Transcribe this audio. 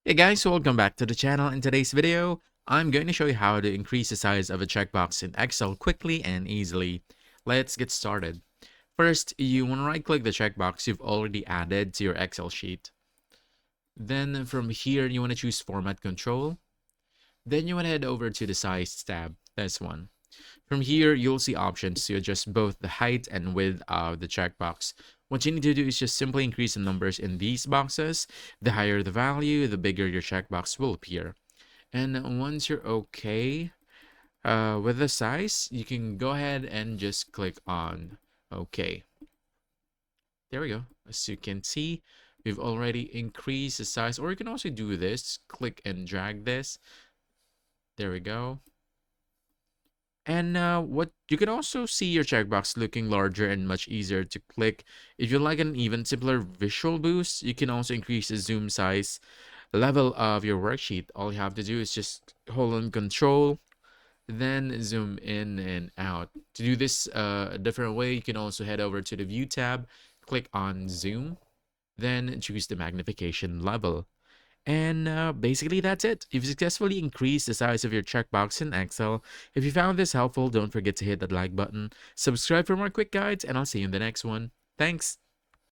Hey guys, welcome back to the channel. In today's video, I'm going to show you how to increase the size of a checkbox in Excel quickly and easily. Let's get started. First, you want to right-click the checkbox you've already added to your Excel sheet. Then from here, you want to choose Format Control. Then you want to head over to the Size tab, this one. From here, you'll see options to adjust both the height and width of the checkbox. What you need to do is just simply increase the numbers in these boxes. The higher the value, the bigger your checkbox will appear. And once you're okay with the size, you can go ahead and just click on OK. There we go. As you can see, we've already increased the size. Or you can also do this. Click and drag this. There we go. And what you can also see your checkbox looking larger and much easier to click. If you like an even simpler visual boost, you can also increase the zoom size level of your worksheet. All you have to do is just hold on Control, then zoom in and out. To do this a different way, you can also head over to the View tab, click on Zoom, then choose the magnification level. And basically, that's it. You've successfully increased the size of your checkbox in Excel. If you found this helpful, don't forget to hit that like button, subscribe for more quick guides, and I'll see you in the next one. Thanks.